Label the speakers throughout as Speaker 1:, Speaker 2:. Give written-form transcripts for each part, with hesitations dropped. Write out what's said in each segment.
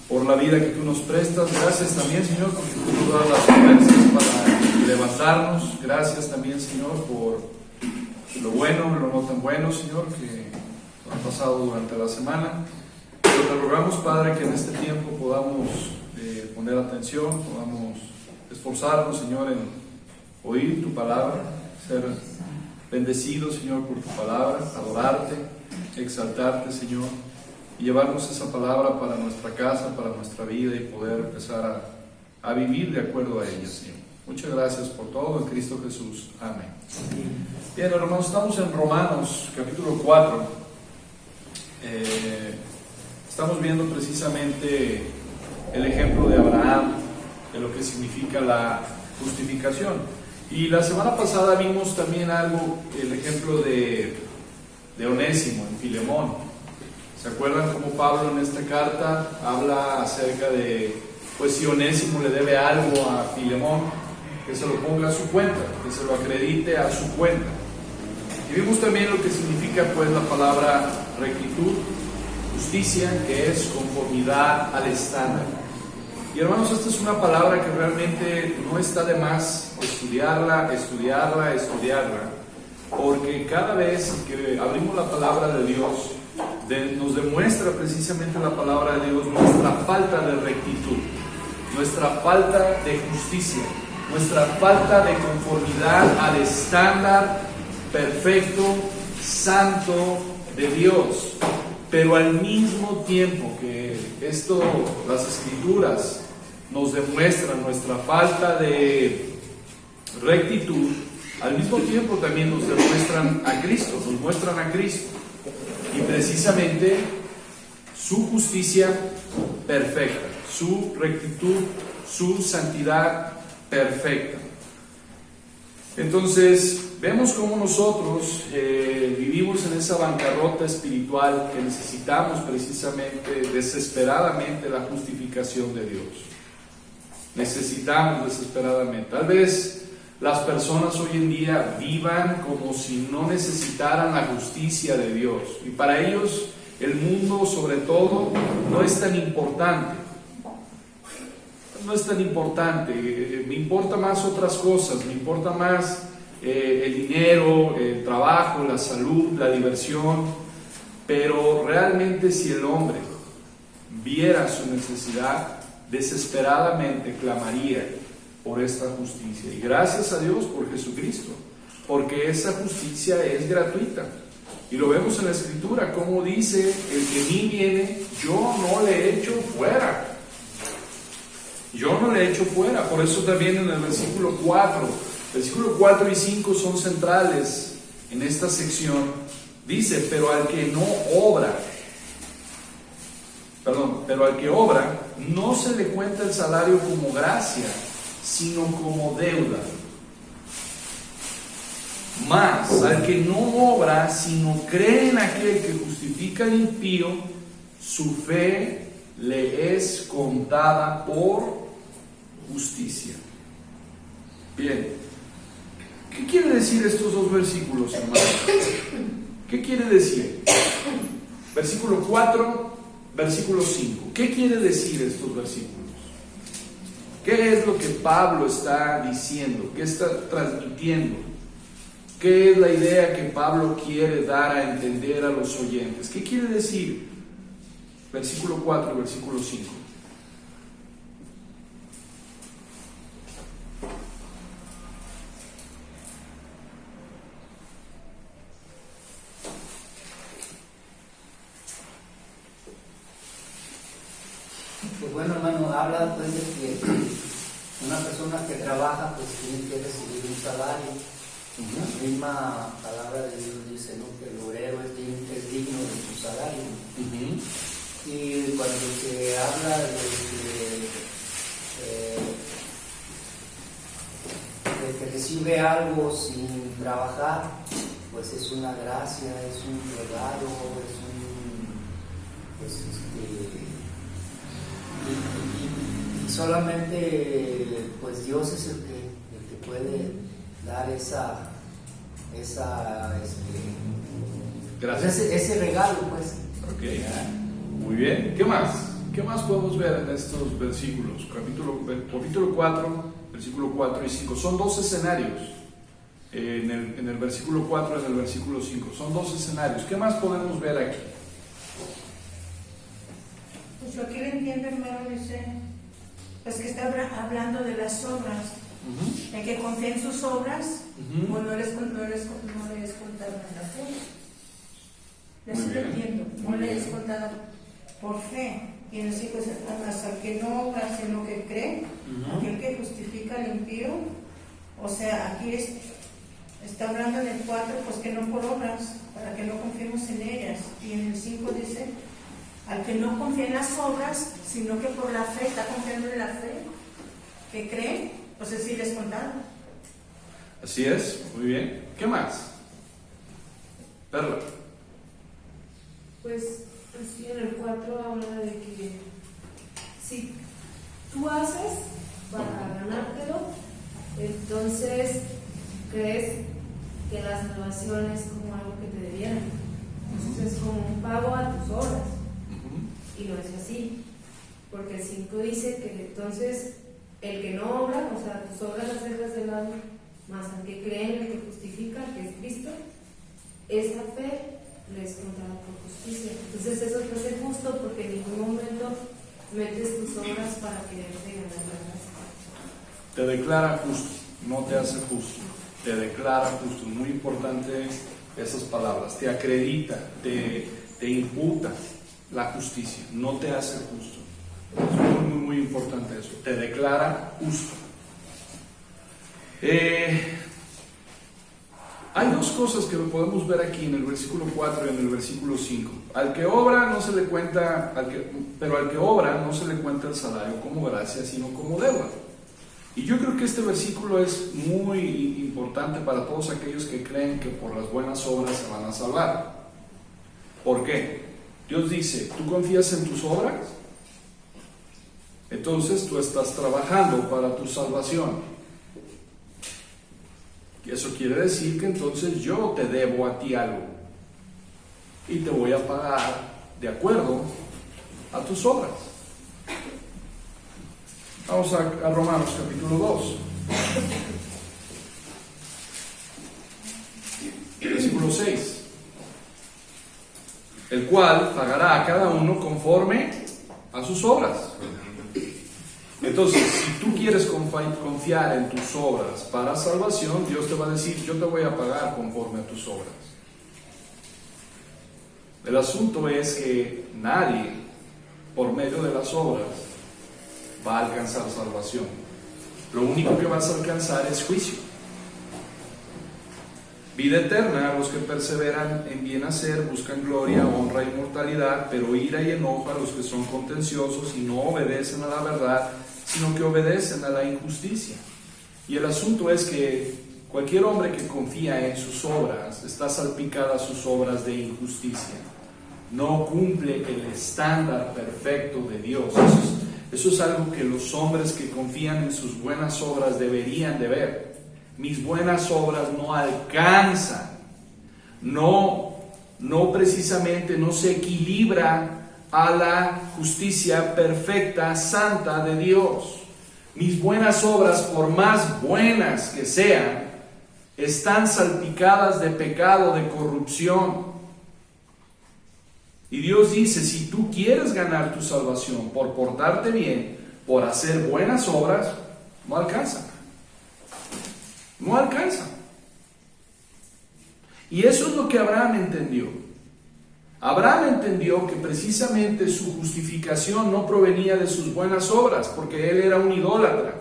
Speaker 1: por la vida que tú nos prestas. Gracias también, Señor, porque tú nos das las fuerzas para levantarnos. Gracias también, Señor, por lo bueno, lo no tan bueno, Señor, que ha pasado durante la semana. Pero te rogamos, Padre, que en este tiempo podamos poner atención, podamos esforzarnos, Señor, en oír tu palabra, ser bendecidos, Señor, por tu palabra, adorarte, exaltarte, Señor, y llevarnos esa palabra para nuestra casa, para nuestra vida, y poder empezar a vivir de acuerdo a ella, Señor. Muchas gracias por todo, en Cristo Jesús. Amén. Bien, hermanos, estamos en Romanos, capítulo 4. Estamos viendo precisamente el ejemplo de Abraham, de lo que significa la justificación. Y la semana pasada vimos también el ejemplo de Onésimo en Filemón. ¿Se acuerdan cómo Pablo en esta carta habla acerca de, pues si Onésimo le debe algo a Filemón, que se lo ponga a su cuenta, que se lo acredite a su cuenta? Y vimos también lo que significa pues la palabra rectitud, justicia, que es conformidad al estándar. Y hermanos, esta es una palabra que realmente no está de más estudiarla, porque cada vez que abrimos la palabra de Dios, nos demuestra precisamente la palabra de Dios nuestra falta de rectitud, nuestra falta de justicia, nuestra falta de conformidad al estándar perfecto, santo de Dios. Pero al mismo tiempo que las Escrituras nos demuestran nuestra falta de rectitud, al mismo tiempo también nos demuestran a Cristo, nos muestran a Cristo, y precisamente su justicia perfecta, su rectitud, su santidad perfecta. Entonces vemos cómo nosotros vivimos en esa bancarrota espiritual, que necesitamos precisamente desesperadamente la justificación de Dios. Necesitamos desesperadamente. Tal vez las personas hoy en día vivan como si no necesitaran la justicia de Dios, y para ellos el mundo, sobre todo, no es tan importante. No es tan importante. Me importa más otras cosas. Me importa más el dinero, el trabajo, la salud, la diversión. Pero realmente, si el hombre viera su necesidad, desesperadamente clamaría por esta justicia. Y gracias a Dios por Jesucristo, porque esa justicia es gratuita. Y lo vemos en la Escritura, como dice: el que a mí viene, yo no le echo fuera. Yo no le echo fuera. Por eso también en el versículo 4 y 5 son centrales en esta sección. Dice: pero al que obra, no se le cuenta el salario como gracia, sino como deuda. Mas al que no obra, sino cree en aquel que justifica al impío, su fe le es contada por justicia. Bien, ¿qué quiere decir estos dos versículos, hermanos? ¿Qué quiere decir? Versículo 4, versículo 5. ¿Qué quiere decir estos versículos? ¿Qué es lo que Pablo está diciendo? ¿Qué está transmitiendo? ¿Qué es la idea que Pablo quiere dar a entender a los oyentes? ¿Qué quiere decir? Versículo 4, versículo 5.
Speaker 2: Pues bueno, hermano, habla pues de que una persona que trabaja pues tiene que recibir un salario. La misma palabra de Dios dice, ¿no?, que el obrero es digno de su salario. Y cuando se habla de que recibe algo sin trabajar, pues es una gracia, es un regalo, y solamente pues Dios es el que puede dar ese regalo, pues.
Speaker 1: Ok, muy bien. ¿Qué más? ¿Qué más podemos ver en estos versículos? Capítulo 4, versículo 4 y 5. Son dos escenarios. En el versículo 4 y en el versículo 5. Son dos escenarios. ¿Qué más podemos ver aquí?
Speaker 3: Pues yo aquí le entiendo, hermano, dice, pues que está hablando de las obras. El que confía en sus obras, o no les contaron la fe. Eso te entiendo, no le es contada por fe. Y en el 5 dice, al que no obra, sino que cree, aquel que justifica al impío. O sea, aquí está hablando en el 4, pues que no por obras, para que no confiemos en ellas. Y en el 5 dice, al que no confía en las obras, sino que por la fe, está confiando en la fe, que cree, pues sí les contaron.
Speaker 1: Así es, muy bien. ¿Qué más? Perla.
Speaker 4: Pues sí, en el 4 habla de que si tú haces para ganártelo, entonces crees que la salvación es como algo que te debieran. Entonces es como un pago a tus obras. Y no es así. Porque el 5 dice que entonces el que no obra, o sea, tus obras las dejas de lado, más al que cree en el que justifica, que es Cristo, esa fe le es contada por justicia. Entonces eso te hace justo porque en ningún momento metes tus obras para quererte ganar la gracia.
Speaker 1: Te declara justo, no te hace justo. Te declara justo. Es muy importante esas palabras. Te acredita, te imputa la justicia, no te hace justo. Es muy, muy importante eso. Te declara justo. Hay dos cosas que podemos ver aquí en el versículo 4 y en el versículo 5. Al que obra no se le cuenta, pero al que obra no se le cuenta el salario como gracia, sino como deuda. Y yo creo que este versículo es muy importante para todos aquellos que creen que por las buenas obras se van a salvar. ¿Por qué? Dios dice, ¿tú confías en tus obras? Entonces tú estás trabajando para tu salvación. Y eso quiere decir que entonces yo te debo a ti algo. Y te voy a pagar de acuerdo a tus obras. Vamos a Romanos capítulo 2. Versículo 6. El cual pagará a cada uno conforme a sus obras. Entonces, si tú quieres confiar en tus obras para salvación, Dios te va a decir, yo te voy a pagar conforme a tus obras. El asunto es que nadie, por medio de las obras, va a alcanzar salvación. Lo único que vas a alcanzar es juicio. Vida eterna a los que perseveran en bien hacer, buscan gloria, honra y inmortalidad, pero ira y enojo a los que son contenciosos y no obedecen a la verdad, sino que obedecen a la injusticia. Y el asunto es que cualquier hombre que confía en sus obras, está salpicada sus obras de injusticia. No cumple el estándar perfecto de Dios. Eso es algo que los hombres que confían en sus buenas obras deberían de ver. Mis buenas obras no alcanzan, no precisamente no se equilibra a la justicia perfecta, santa de Dios. Mis buenas obras, por más buenas que sean, están salpicadas de pecado, de corrupción. Y Dios dice, si tú quieres ganar tu salvación por portarte bien, por hacer buenas obras, no alcanza. No alcanza. Y eso es lo que Abraham entendió. Abraham entendió que precisamente su justificación no provenía de sus buenas obras, porque él era un idólatra,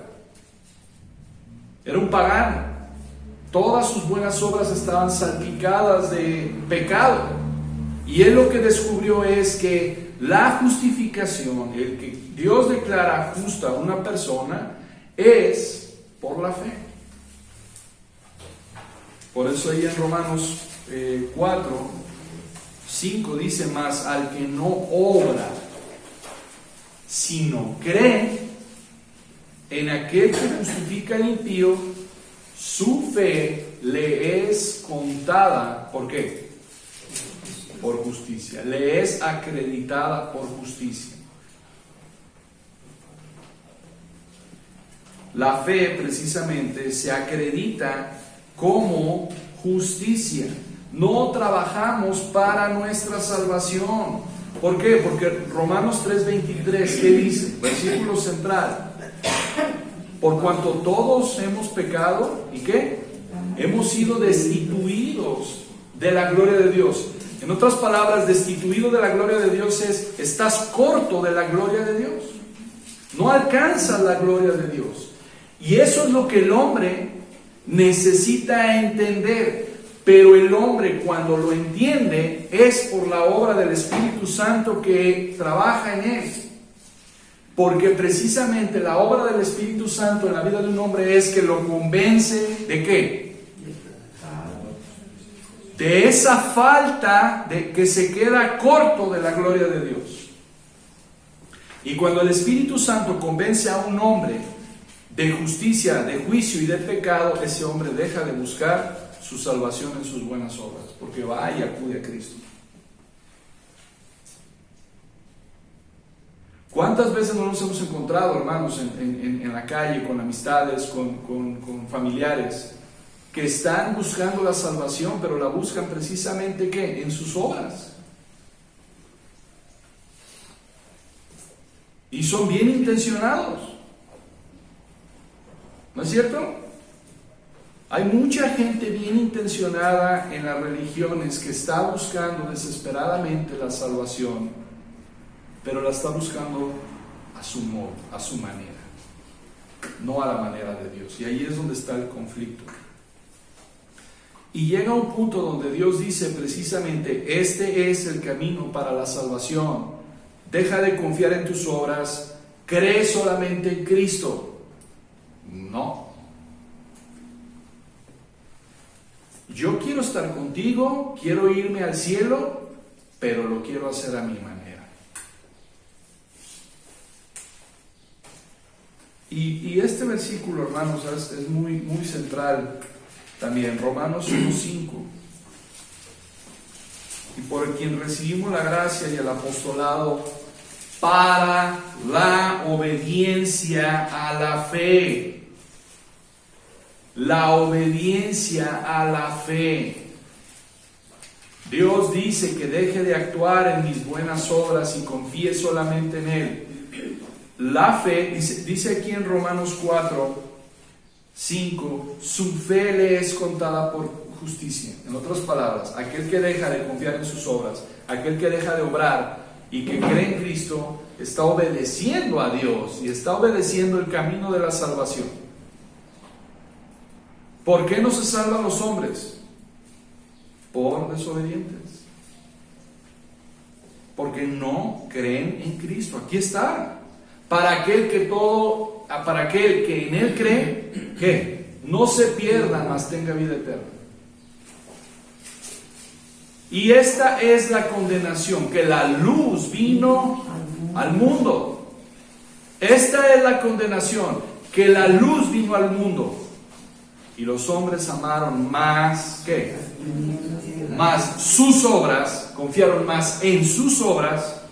Speaker 1: era un pagano. Todas sus buenas obras estaban salpicadas de pecado. Y él lo que descubrió es que la justificación, el que Dios declara justa a una persona, es por la fe. Por eso ahí en Romanos 4, 5 dice más, al que no obra, sino cree en aquel que justifica al impío, su fe le es contada. ¿Por qué? Por justicia. Le es acreditada por justicia. la fe precisamente se acredita como justicia. No trabajamos para nuestra salvación. ¿Por qué? Porque Romanos 3:23, ¿qué dice? Versículo central. Por cuanto todos hemos pecado, ¿y qué? Hemos sido destituidos de la gloria de Dios. En otras palabras, destituido de la gloria de Dios es, estás corto de la gloria de Dios. No alcanzas la gloria de Dios. Y eso es lo que el hombre necesita entender. Pero el hombre, cuando lo entiende, es por la obra del Espíritu Santo que trabaja en él. Porque precisamente la obra del Espíritu Santo en la vida de un hombre es que lo convence ¿de qué? De esa falta de que se queda corto de la gloria de Dios. Y cuando el Espíritu Santo convence a un hombre de justicia, de juicio y de pecado, ese hombre deja de buscar su salvación en sus buenas obras, porque va y acude a Cristo. ¿Cuántas veces no nos hemos encontrado, hermanos, en la calle, con amistades, con familiares, que están buscando la salvación, pero la buscan precisamente ¿qué? En sus obras? Y son bien intencionados. ¿No es cierto? Hay mucha gente bien intencionada en las religiones que está buscando desesperadamente la salvación, pero la está buscando a su modo, a su manera, no a la manera de Dios. Y ahí es donde está el conflicto. Y llega un punto donde Dios dice precisamente, este es el camino para la salvación. Deja de confiar en tus obras, cree solamente en Cristo. No. Yo quiero estar contigo, quiero irme al cielo, pero lo quiero hacer a mi manera. Y este versículo, hermanos, es muy central también, Romanos 1:5. Y por quien recibimos la gracia y el apostolado para la obediencia a la fe. La obediencia a la fe. Dios dice que deje de actuar en mis buenas obras y confíe solamente en Él. La fe, dice aquí en Romanos 4:5, su fe le es contada por justicia. En otras palabras, aquel que deja de confiar en sus obras, aquel que deja de obrar y que cree en Cristo, está obedeciendo a Dios y está obedeciendo el camino de la salvación. ¿Por qué no se salvan los hombres? Por desobedientes. Porque no creen en Cristo. Aquí está. Para aquel que en Él cree, ¿qué? No se pierda, mas tenga vida eterna. Y esta es la condenación, que la luz vino al mundo. Esta es la condenación, que la luz vino al mundo. Y los hombres amaron más, ¿qué? Más sus obras, confiaron más en sus obras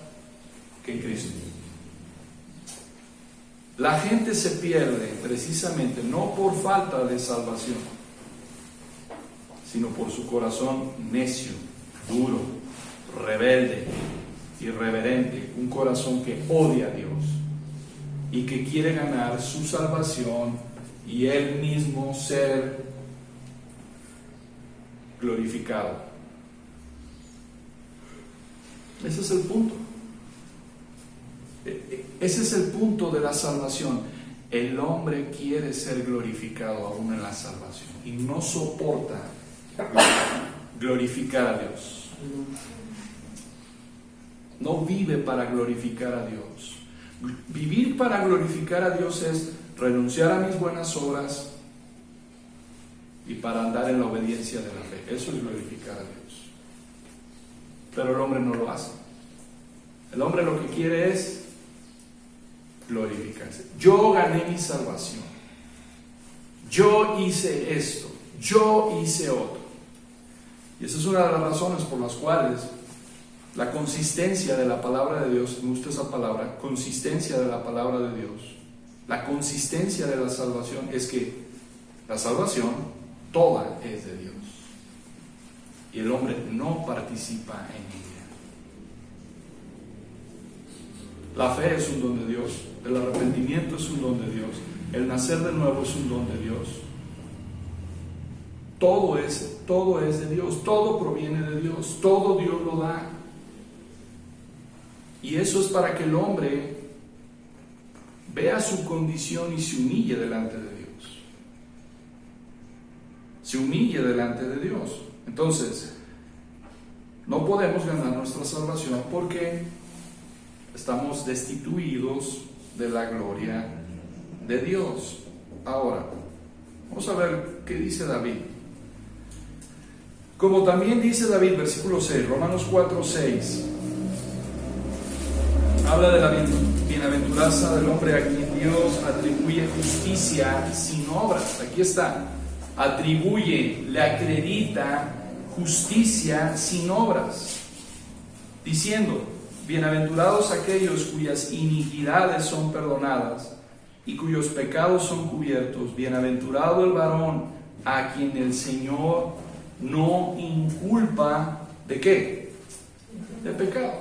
Speaker 1: que en Cristo. La gente se pierde precisamente no por falta de salvación, sino por su corazón necio, duro, rebelde, irreverente, un corazón que odia a Dios y que quiere ganar su salvación y él mismo ser glorificado. Ese es el punto. Ese es el punto de la salvación. El hombre quiere ser glorificado aún en la salvación y no soporta glorificar a Dios. No vive para glorificar a Dios. Vivir para glorificar a Dios es renunciar a mis buenas obras y para andar en la obediencia de la fe. Eso es glorificar a Dios. Pero el hombre no lo hace. El hombre lo que quiere es glorificarse. Yo gané mi salvación. Yo hice esto. Yo hice otro. Y esa es una de las razones por las cuales la consistencia de la palabra de Dios, me gusta esa palabra, consistencia de la palabra de Dios, La consistencia de la salvación es que la salvación toda es de Dios y el hombre no participa en ella. La fe es un don de Dios, el arrepentimiento es un don de Dios, el nacer de nuevo es un don de Dios. Todo es de Dios, todo proviene de Dios, todo Dios lo da. Y eso es para que el hombre vea su condición y se humille delante de Dios. Se humille delante de Dios. Entonces, no podemos ganar nuestra salvación porque estamos destituidos de la gloria de Dios. Ahora, vamos a ver qué dice David. Como también dice David, versículo 6, Romanos 4:6, habla de la bienaventuranza del hombre a quien Dios atribuye justicia sin obras. Aquí está, atribuye, le acredita justicia sin obras, diciendo: bienaventurados aquellos cuyas iniquidades son perdonadas y cuyos pecados son cubiertos. Bienaventurado el varón a quien el Señor no inculpa ¿de qué? De pecado.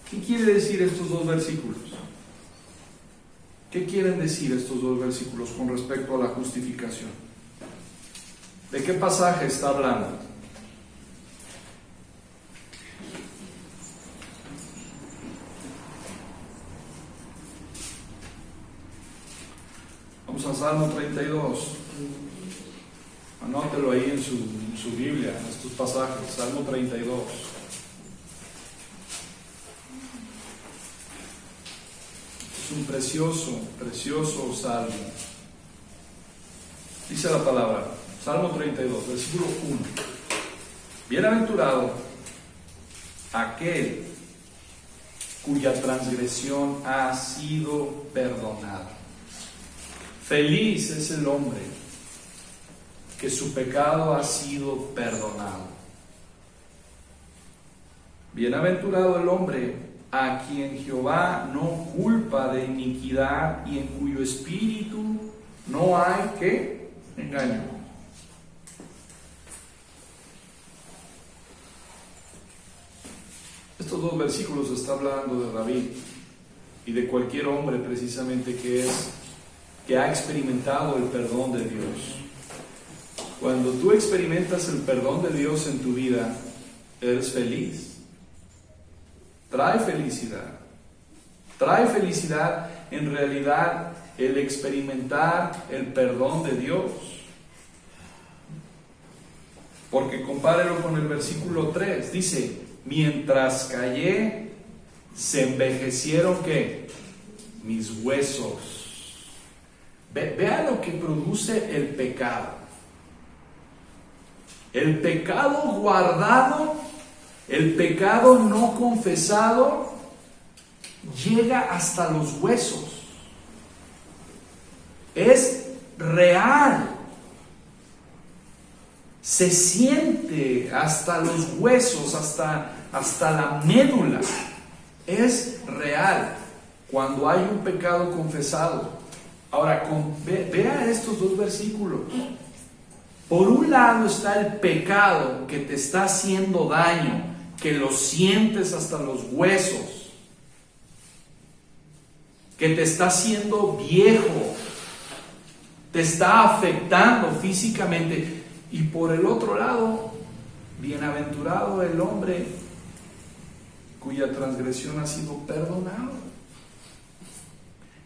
Speaker 1: ¿Qué quiere decir estos dos versículos? ¿Qué quieren decir estos dos versículos con respecto a la justificación? ¿De qué pasaje está hablando? Vamos al Salmo 32. Anótelo ahí en su Biblia, en estos pasajes. Salmo 32. Es un precioso salmo. Dice la palabra, Salmo 32, versículo 1. Bienaventurado aquel cuya transgresión ha sido perdonada. Feliz es el hombre que su pecado ha sido perdonado. Bienaventurado el hombre a quien Jehová no culpa de iniquidad y en cuyo espíritu no hay ¿qué? Engaño. Estos dos versículos está hablando de David y de cualquier hombre precisamente que ha experimentado el perdón de Dios. Cuando tú experimentas el perdón de Dios en tu vida, eres feliz. Trae felicidad. Trae felicidad en realidad el experimentar el perdón de Dios. Porque compárelo con el versículo 3. Dice, mientras callé, se envejecieron ¿qué? Mis huesos. Vea lo que produce el pecado. El pecado guardado, el pecado no confesado, llega hasta los huesos. Es real. Se siente hasta los huesos, hasta la médula. Es real cuando hay un pecado confesado. Ahora, vea estos dos versículos. Por un lado está el pecado que te está haciendo daño, que lo sientes hasta los huesos, que te está haciendo viejo, te está afectando físicamente. Y por el otro lado, bienaventurado el hombre cuya transgresión ha sido perdonado.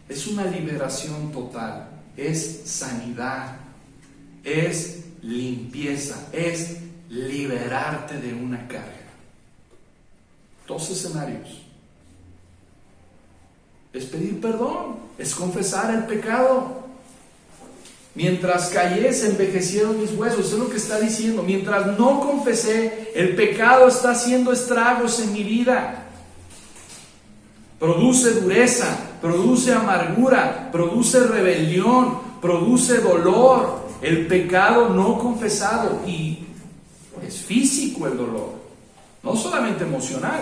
Speaker 1: Es una liberación total, es sanidad, es limpieza, es liberarte de una carga. Dos escenarios. Es pedir perdón, es confesar el pecado. Mientras callé, se envejecieron mis huesos. Eso es lo que está diciendo. Mientras no confesé, el pecado está haciendo estragos en mi vida. Produce dureza, produce amargura, produce rebelión, produce dolor. El pecado no confesado, y es físico el dolor, no solamente emocional,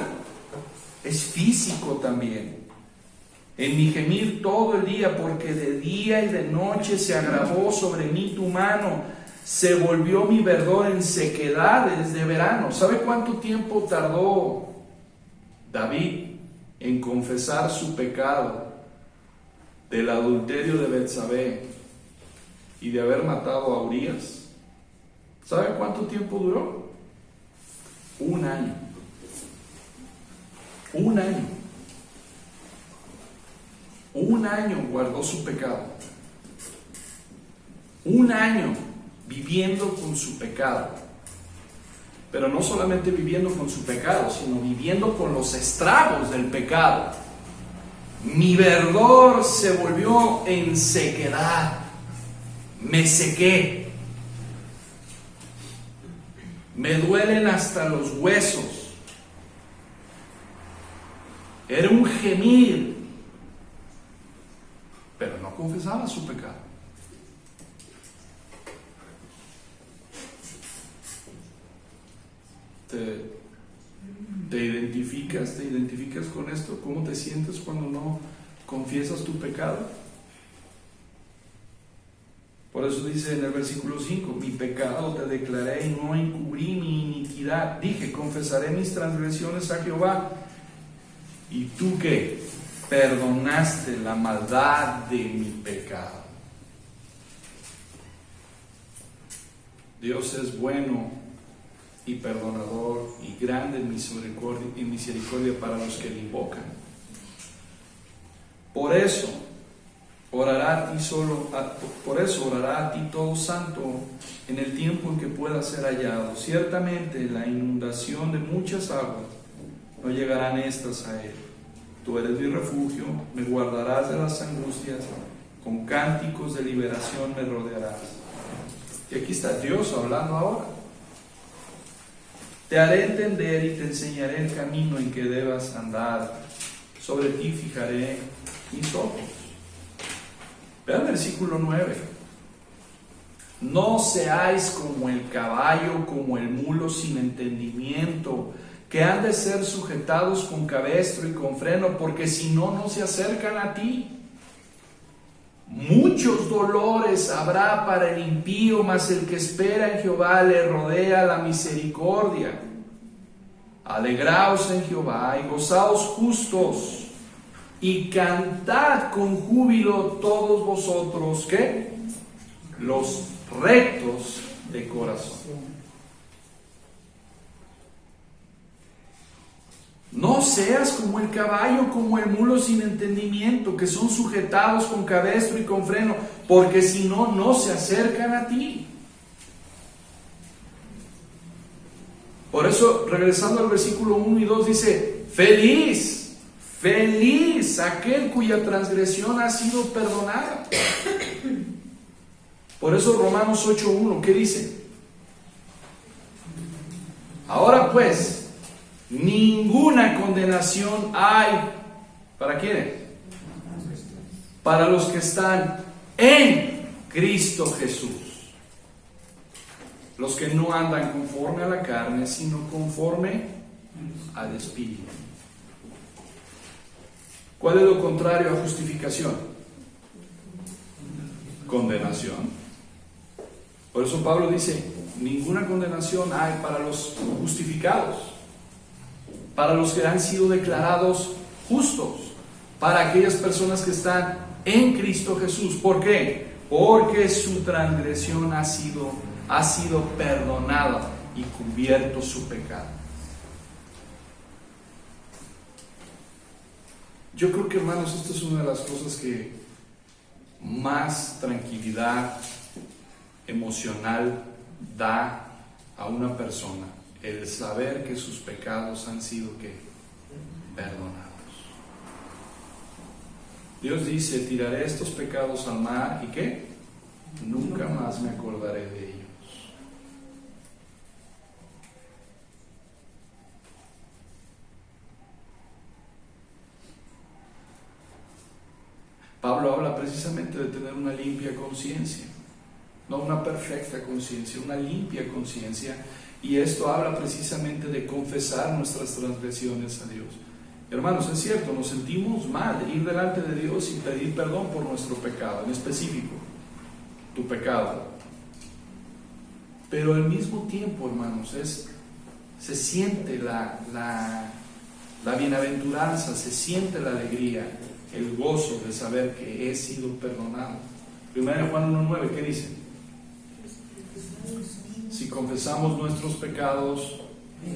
Speaker 1: es físico también. en mi gemir todo el día, porque de día y de noche se agravó sobre mí tu mano, se volvió mi verdor en sequedades de verano. ¿Sabe cuánto tiempo tardó David en confesar su pecado del adulterio de Betsabé y de haber matado a Urías? ¿Sabe cuánto tiempo duró? 1 año. 1 año. 1 año guardó su pecado. 1 año viviendo con su pecado. Pero no solamente viviendo con su pecado, sino viviendo con los estragos del pecado. Mi verdor se volvió en sequedad. Me sequé. Me duelen hasta los huesos. Era un gemir. Pero no confesaba su pecado. ¿Te identificas con esto? ¿Cómo te sientes cuando no confiesas tu pecado? Por eso dice en el versículo 5, mi pecado te declaré y no encubrí mi iniquidad. Dije, confesaré mis transgresiones a Jehová. ¿Y tú qué? Perdonaste la maldad de mi pecado. Dios es bueno y perdonador y grande en misericordia para los que le invocan. Por eso orará a ti todo santo en el tiempo en que pueda ser hallado. Ciertamente la inundación de muchas aguas no llegarán estas a él. Tú eres mi refugio, me guardarás de las angustias, con cánticos de liberación me rodearás. Y aquí está Dios hablando ahora. Te haré entender y te enseñaré el camino en que debas andar. Sobre ti fijaré mis ojos. Vean el versículo 9. No seáis como el caballo, como el mulo sin entendimiento, que han de ser sujetados con cabestro y con freno, porque si no, no se acercan a ti. Muchos dolores habrá para el impío, mas el que espera en Jehová le rodea la misericordia. Alegraos en Jehová y gozaos justos, y cantad con júbilo todos vosotros, ¿qué? Los rectos de corazón. No seas como el caballo, como el mulo sin entendimiento, que son sujetados con cabestro y con freno, porque si no, no se acercan a ti. Por eso, regresando al versículo 1 y 2, dice, feliz, feliz aquel cuya transgresión ha sido perdonada. Por eso Romanos 8:1, ¿qué dice? Ahora pues, ninguna condenación hay. ¿Para quiénes? Para los que están en Cristo Jesús. Los que no andan conforme a la carne, sino conforme al Espíritu. ¿Cuál es lo contrario a justificación? Condenación. Por eso Pablo dice, ninguna condenación hay para los justificados, para los que han sido declarados justos, para aquellas personas que están en Cristo Jesús. ¿Por qué? Porque su transgresión ha sido perdonada y cubierto su pecado. Yo creo que, hermanos, esto es una de las cosas que más tranquilidad emocional da a una persona, el saber que sus pecados han sido perdonados. Dios dice, tiraré estos pecados al mar y ¿qué? Nunca más me acordaré de ellos. Pablo habla precisamente de tener una limpia conciencia, no una perfecta conciencia, una limpia conciencia, y esto habla precisamente de confesar nuestras transgresiones a Dios. Hermanos, es cierto, nos sentimos mal de ir delante de Dios y pedir perdón por nuestro pecado, en específico, tu pecado. Pero al mismo tiempo, hermanos, se siente la bienaventuranza, se siente la alegría, el gozo de saber que he sido perdonado. 1 Juan 1:9, ¿qué dice? Si confesamos nuestros pecados,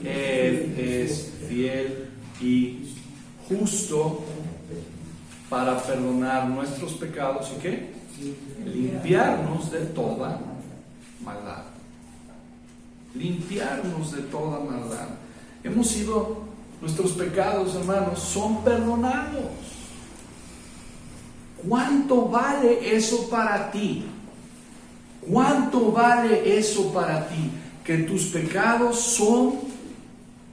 Speaker 1: Él es fiel y justo para perdonar nuestros pecados y ¿qué? Limpiarnos de toda maldad. Limpiarnos de toda maldad. Nuestros pecados, hermanos, son perdonados. ¿Cuánto vale eso para ti? ¿Cuánto vale eso para ti? Que tus pecados son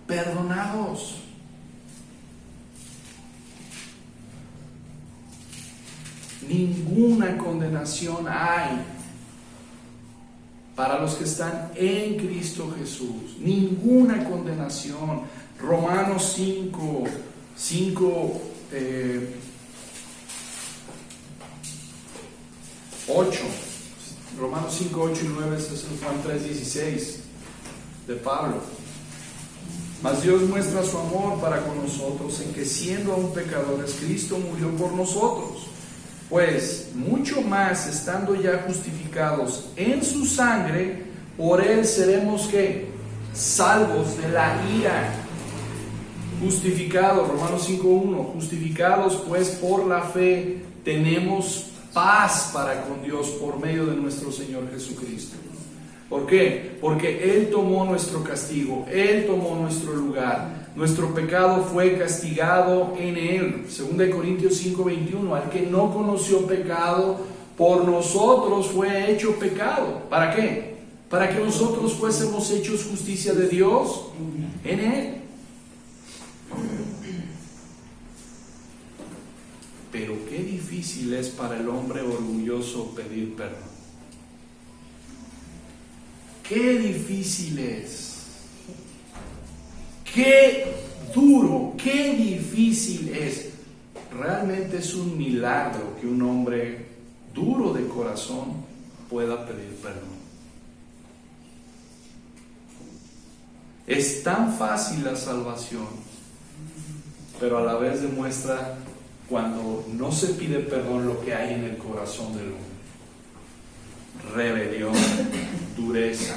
Speaker 1: perdonados. Ninguna condenación hay para los que están en Cristo Jesús. Ninguna condenación. Romanos 8. Romanos 5, 8 y 9, es Juan 3:16 de Pablo. Mas Dios muestra su amor para con nosotros en que siendo aún pecadores, Cristo murió por nosotros. Pues mucho más, estando ya justificados en su sangre, por él seremos ¿qué? Salvos de la ira. Justificados, Romanos 5:1, justificados pues por la fe, tenemos paz para con Dios por medio de nuestro Señor Jesucristo. ¿Por qué? Porque Él tomó nuestro castigo, Él tomó nuestro lugar, nuestro pecado fue castigado en Él. 2 Corintios 5:21, al que no conoció pecado, por nosotros fue hecho pecado. ¿Para qué? Para que nosotros fuésemos hechos justicia de Dios en Él. Pero qué difícil es para el hombre orgulloso pedir perdón. Qué difícil es. Qué duro, qué difícil es. Realmente es un milagro que un hombre duro de corazón pueda pedir perdón. Es tan fácil la salvación, pero a la vez demuestra cuando no se pide perdón lo que hay en el corazón del hombre. Rebelión, dureza.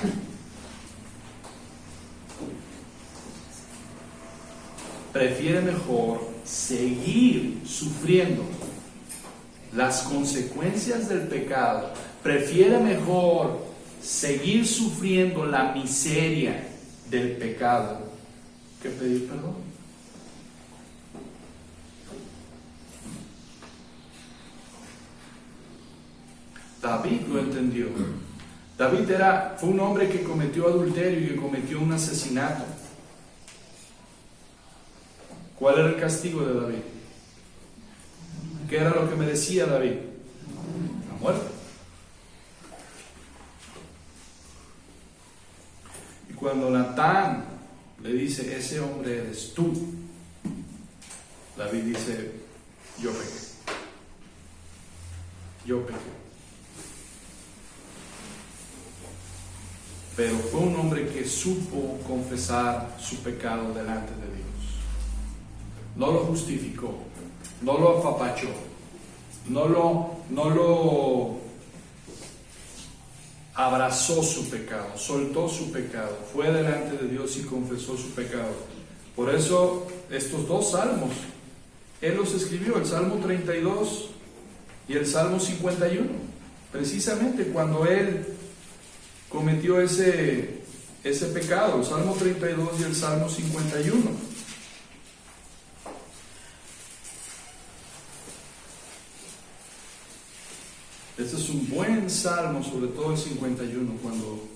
Speaker 1: Prefiere mejor seguir sufriendo las consecuencias del pecado. Prefiere mejor seguir sufriendo la miseria del pecado que pedir perdón. David lo entendió. David fue un hombre que cometió adulterio y que cometió un asesinato. ¿Cuál era el castigo de David? ¿Qué era lo que merecía David? La muerte. Y cuando Natán le dice, ese hombre eres tú, David dice, yo pequé. Yo pequé. Pero fue un hombre que supo confesar su pecado delante de Dios. No lo justificó, no lo apapachó, no lo abrazó su pecado, soltó su pecado, fue delante de Dios y confesó su pecado. Por eso estos dos salmos, él los escribió, el Salmo 32 y el Salmo 51, precisamente cuando él cometió ese pecado, el Salmo 32 y el Salmo 51. Este es un buen salmo, sobre todo el 51, cuando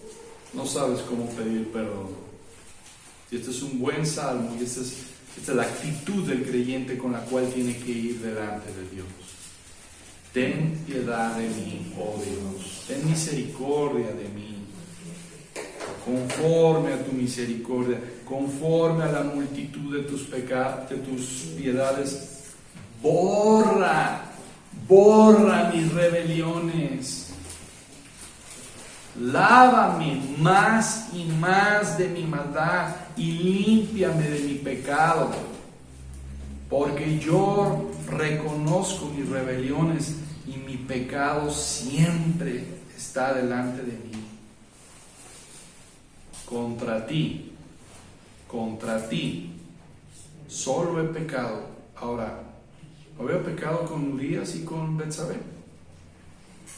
Speaker 1: no sabes cómo pedir perdón. Y este es un buen salmo, y esta es la actitud del creyente con la cual tiene que ir delante de Dios. Ten piedad de mí, oh Dios, ten misericordia de mí. conforme a tu misericordia, conforme a la multitud de tus pecados, de tus piedades, borra mis rebeliones, lávame más y más de mi maldad y límpiame de mi pecado, porque yo reconozco mis rebeliones y mi pecado siempre está delante de mí. Contra ti, solo he pecado. Ahora, ¿había pecado con Urías y con Betsabé?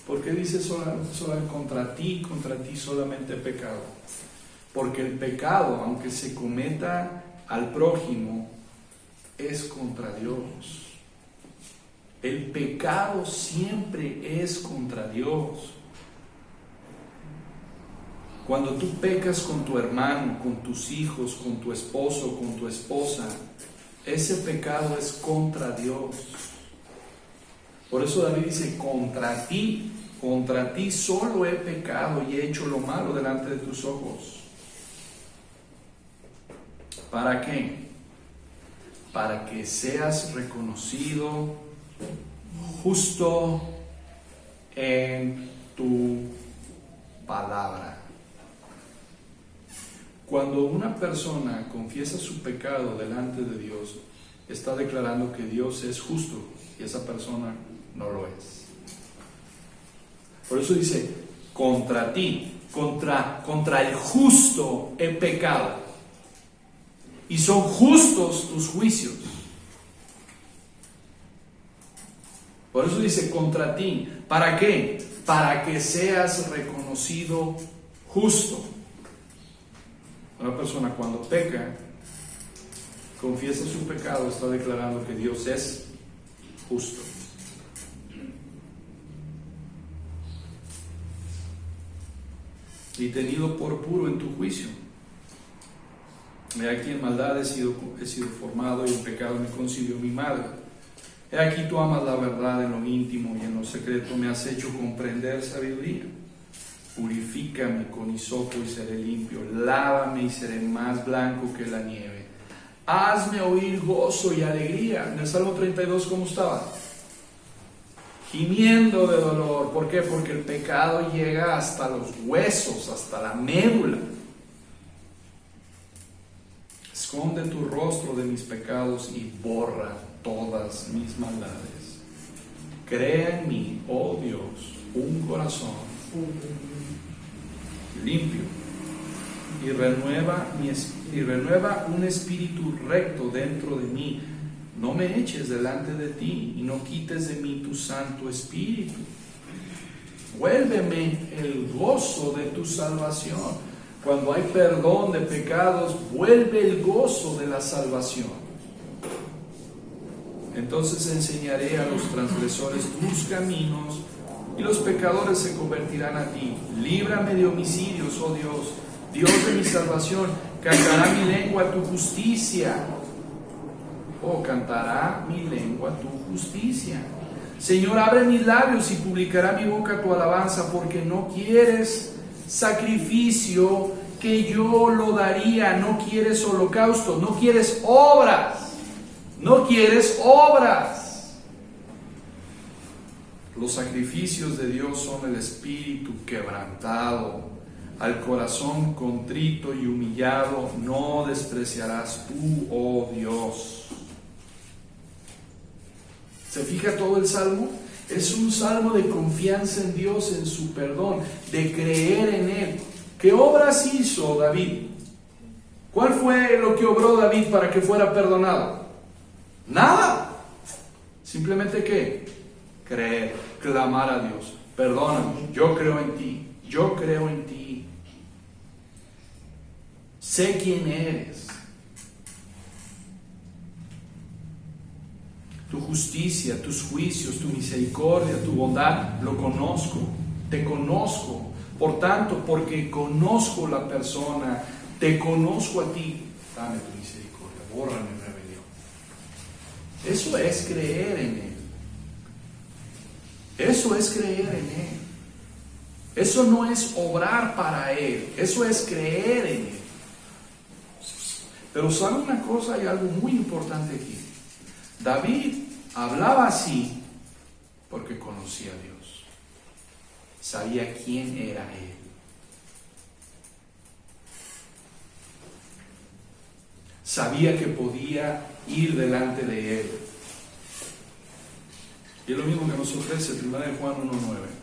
Speaker 1: ¿Por qué dice solo contra ti solamente he pecado? Porque el pecado, aunque se cometa al prójimo, es contra Dios. El pecado siempre es contra Dios. Cuando tú pecas con tu hermano, con tus hijos, con tu esposo, con tu esposa, ese pecado es contra Dios. Por eso David dice, contra ti solo he pecado y he hecho lo malo delante de tus ojos. ¿Para qué? Para que seas reconocido justo en tu palabra. Cuando una persona confiesa su pecado delante de Dios, está declarando que Dios es justo y esa persona no lo es. Por eso dice, contra ti, contra el justo he pecado. Y son justos tus juicios. Por eso dice, contra ti. ¿Para qué? Para que seas reconocido justo. Una persona cuando peca, confiesa su pecado, está declarando que Dios es justo. Y tenido por puro en tu juicio. He aquí en maldad he sido formado y en pecado me concibió mi madre. He aquí tú amas la verdad en lo íntimo y en lo secreto me has hecho comprender sabiduría. Purifícame con hisopo y seré limpio, lávame y seré más blanco que la nieve. Hazme oír gozo y alegría. En el Salmo 32, ¿cómo estaba? Gimiendo de dolor. ¿Por qué? Porque el pecado llega hasta los huesos, hasta la médula. Esconde tu rostro de mis pecados y borra todas mis maldades. Crea en mí, oh Dios, un corazón limpio y renueva un espíritu recto dentro de mí. No me eches delante de ti y no quites de mí tu Santo Espíritu. Vuélveme el gozo de tu salvación. Cuando hay perdón de pecados, vuelve el gozo de la salvación. Entonces enseñaré a los transgresores tus caminos y los pecadores se convertirán a ti. Líbrame de homicidios, oh Dios, Dios de mi salvación. Cantará mi lengua tu justicia. Oh, cantará mi lengua tu justicia. Señor, abre mis labios y publicará mi boca tu alabanza, porque no quieres sacrificio que yo lo daría, no quieres holocausto, no quieres obras, no quieres obras. Los sacrificios de Dios son el espíritu quebrantado, al corazón contrito y humillado no despreciarás tú, oh Dios. ¿Se fija todo el salmo? Es un salmo de confianza en Dios, en su perdón, de creer en Él. ¿Qué obras hizo David? ¿Cuál fue lo que obró David para que fuera perdonado? Nada. Simplemente ¿qué? Creer, clamar a Dios. Perdóname, yo creo en ti, yo creo en ti. Sé quién eres. Tu justicia, tus juicios, tu misericordia, tu bondad, lo conozco, te conozco. Por tanto, porque conozco la persona, te conozco a ti, dame tu misericordia, borra mi rebelión. Eso es creer en Él. Eso es creer en Él. Eso no es obrar para Él, eso es creer en Él. Pero ¿sabe una cosa? Hay algo muy importante aquí. David hablaba así porque conocía a Dios. Sabía quién era Él. Sabía que podía ir delante de Él. Y es lo mismo que nos ofrece 1 Juan 1:9.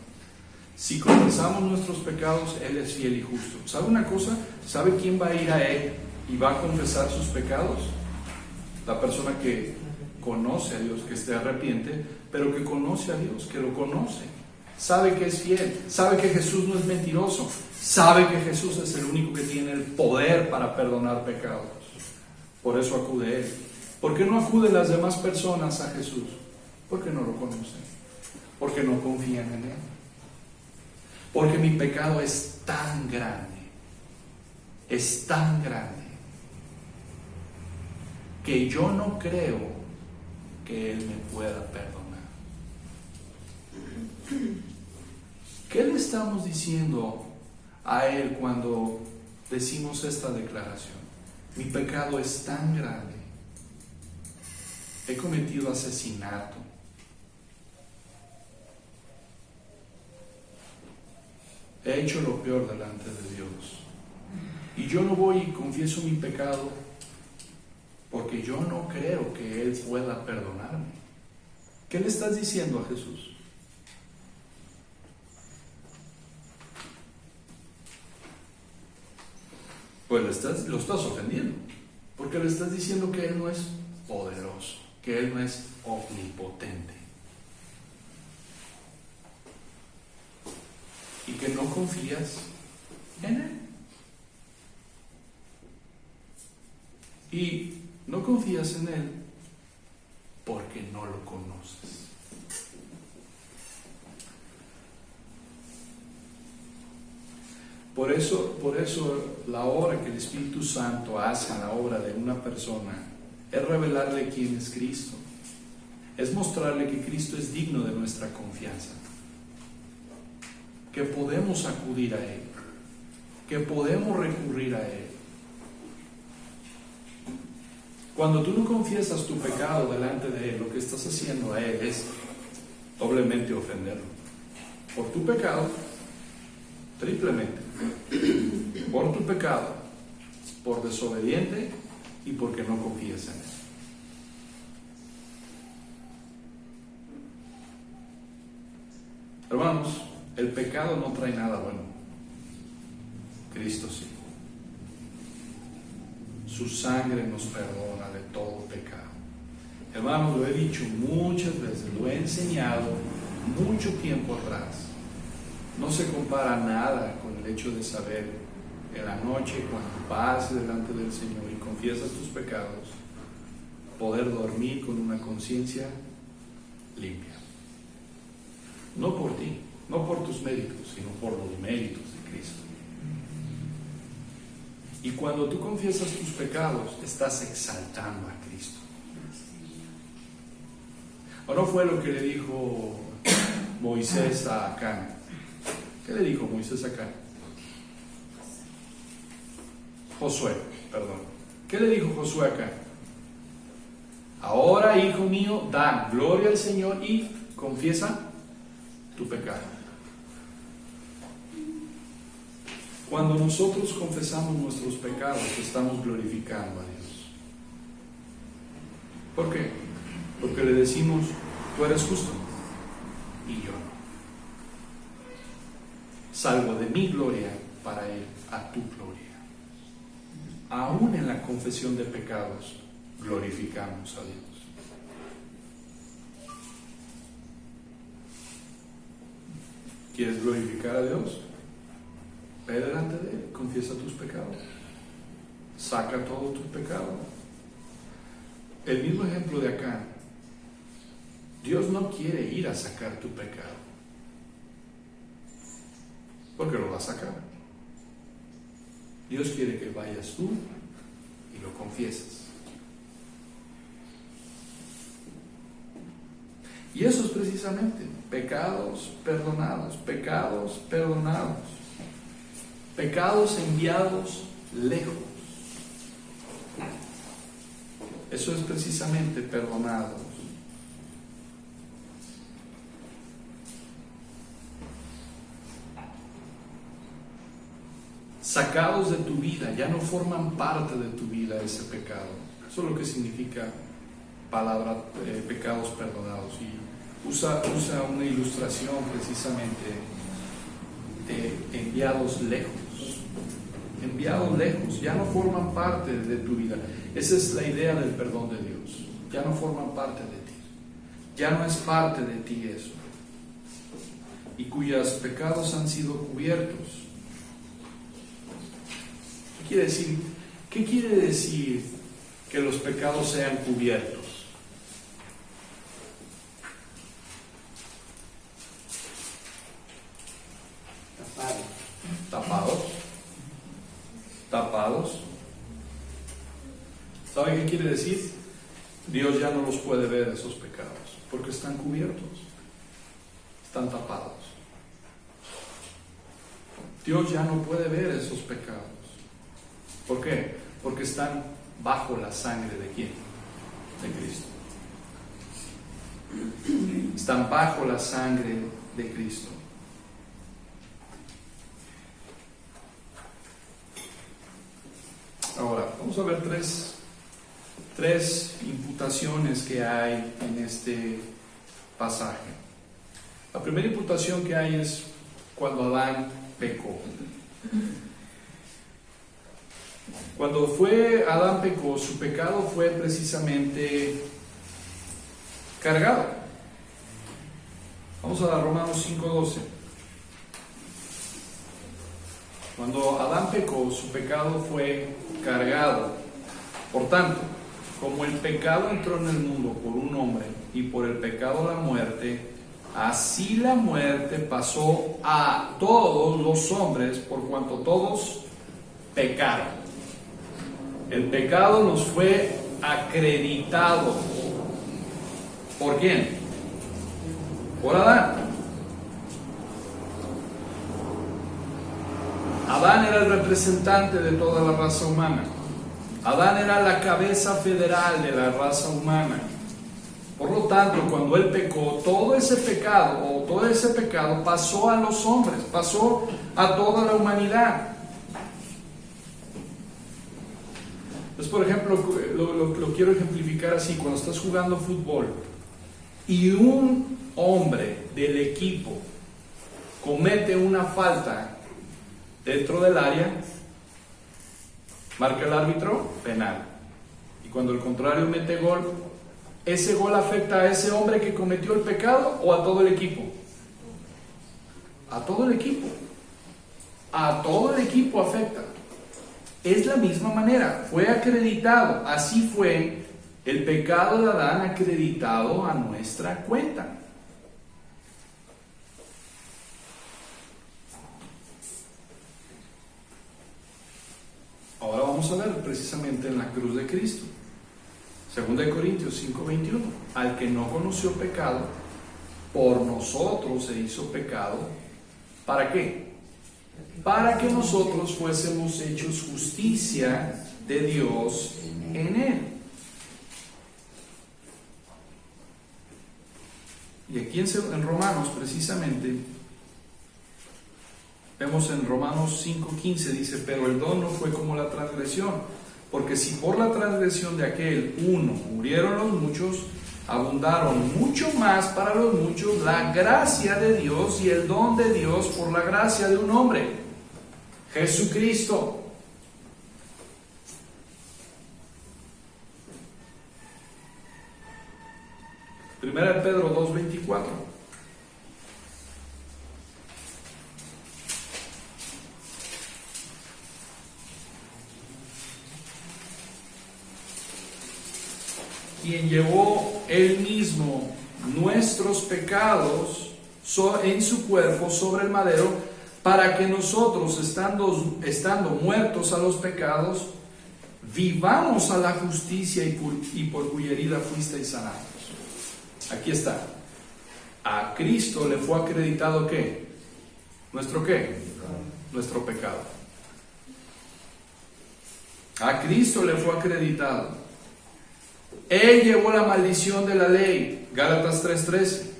Speaker 1: Si confesamos nuestros pecados, Él es fiel y justo. ¿Sabe una cosa? ¿Sabe quién va a ir a Él y va a confesar sus pecados? La persona que conoce a Dios, que se arrepiente, pero que conoce a Dios, que lo conoce. Sabe que es fiel, sabe que Jesús no es mentiroso, sabe que Jesús es el único que tiene el poder para perdonar pecados. Por eso acude a Él. ¿Por qué no acuden las demás personas a Jesús? Porque no lo conocen, porque no confían en Él. Porque mi pecado es tan grande, que yo no creo que Él me pueda perdonar. ¿Qué le estamos diciendo a Él cuando decimos esta declaración? Mi pecado es tan grande. He cometido asesinato. He hecho lo peor delante de Dios. Y yo no voy y confieso mi pecado porque yo no creo que Él pueda perdonarme. ¿Qué le estás diciendo a Jesús? Pues lo estás ofendiendo, porque le estás diciendo que Él no es poderoso, que Él no es omnipotente, y que no confías en Él. Y no confías en Él porque no lo conoces. Por eso la obra que el Espíritu Santo hace en la obra de una persona es revelarle quién es Cristo. Es mostrarle que Cristo es digno de nuestra confianza. Que podemos acudir a Él. Que podemos recurrir a Él. Cuando tú no confiesas tu pecado delante de Él, lo que estás haciendo a Él es doblemente ofenderlo. Por tu pecado, triplemente. Por tu pecado, por desobediente y porque no confías en Él. Hermanos, el pecado no trae nada bueno. Cristo sí. Su sangre nos perdona de todo pecado. Hermanos, lo he dicho muchas veces, lo he enseñado mucho tiempo atrás. No se compara nada con el hecho de saber en la noche, cuando pases delante del Señor y confiesas tus pecados, poder dormir con una conciencia limpia. No por ti, no por tus méritos, sino por los méritos de Cristo. Y cuando tú confiesas tus pecados, estás exaltando a Cristo. ¿O no fue lo que le dijo Moisés a Acán? ¿Qué le dijo Moisés a Acán? Josué, perdón. ¿Qué le dijo Josué a Acán? Ahora, hijo mío, da gloria al Señor y confiesa tu pecado. Cuando nosotros confesamos nuestros pecados, estamos glorificando a Dios. ¿Por qué? Porque le decimos, tú eres justo y yo no. Salvo de mi gloria para Él a tu gloria. Aún en la confesión de pecados, glorificamos a Dios. ¿Quieres glorificar a Dios? Ve delante de Él, confiesa tus pecados, saca todos tus pecados. El mismo ejemplo de acá. Dios no quiere ir a sacar tu pecado, porque lo va a sacar. Dios quiere que vayas tú y lo confieses. Y eso es precisamente pecados perdonados, pecados perdonados, pecados enviados lejos. Eso es precisamente perdonados. Sacados de tu vida, ya no forman parte de tu vida ese pecado. Eso es lo que significa palabra pecados perdonados. Y usa una ilustración precisamente de enviados lejos. Enviados lejos, ya no forman parte de tu vida. Esa es la idea del perdón de Dios. Ya no forman parte de ti. Ya no es parte de ti eso. Y cuyos pecados han sido cubiertos. ¿Qué quiere decir que los pecados sean cubiertos? Tapados. ¿Sabe qué quiere decir? Dios ya no los puede ver esos pecados, porque están cubiertos, están tapados. Dios ya no puede ver esos pecados. ¿Por qué? Porque están bajo la sangre de ¿quién? De Cristo. Están bajo la sangre de Cristo. Ahora, vamos a ver tres imputaciones que hay en este pasaje. La primera imputación que hay es cuando Adán pecó. Cuando Adán pecó, su pecado fue precisamente cargado. Vamos a Romanos 5:12. Cuando Adán pecó, su pecado fue cargado. Por tanto, como el pecado entró en el mundo por un hombre y por el pecado la muerte, así la muerte pasó a todos los hombres por cuanto todos pecaron. El pecado nos fue acreditado. ¿Por quién? Por Adán. Adán era el representante de toda la raza humana. Adán era la cabeza federal de la raza humana. Por lo tanto, cuando él pecó, todo ese pecado pasó a los hombres, pasó a toda la humanidad. Entonces, por ejemplo, lo quiero ejemplificar así: cuando estás jugando fútbol y un hombre del equipo comete una falta dentro del área, marca el árbitro penal. Y cuando el contrario mete gol, ¿ese gol afecta a ese hombre que cometió el pecado o a todo el equipo? A todo el equipo. A todo el equipo afecta. Es la misma manera, fue acreditado. Así fue el pecado de Adán acreditado a nuestra cuenta. Ahora vamos a ver precisamente en la cruz de Cristo. 2 Corintios 5:21. Al que no conoció pecado, por nosotros se hizo pecado. ¿Para qué? Para que nosotros fuésemos hechos justicia de Dios en él. Y aquí en Romanos precisamente vemos en Romanos 5:15, dice: pero el don no fue como la transgresión, porque si por la transgresión de aquel uno murieron los muchos, abundaron mucho más para los muchos la gracia de Dios y el don de Dios por la gracia de un hombre, Jesucristo. Primera de Pedro 2:24. Quien llevó él mismo nuestros pecados en su cuerpo sobre el madero, para que nosotros, estando muertos a los pecados, vivamos a la justicia y por cuya herida fuisteis sanados. Aquí está. A Cristo le fue acreditado ¿qué? ¿Nuestro qué? Nuestro pecado. A Cristo le fue acreditado. Él llevó la maldición de la ley. Gálatas 3:13.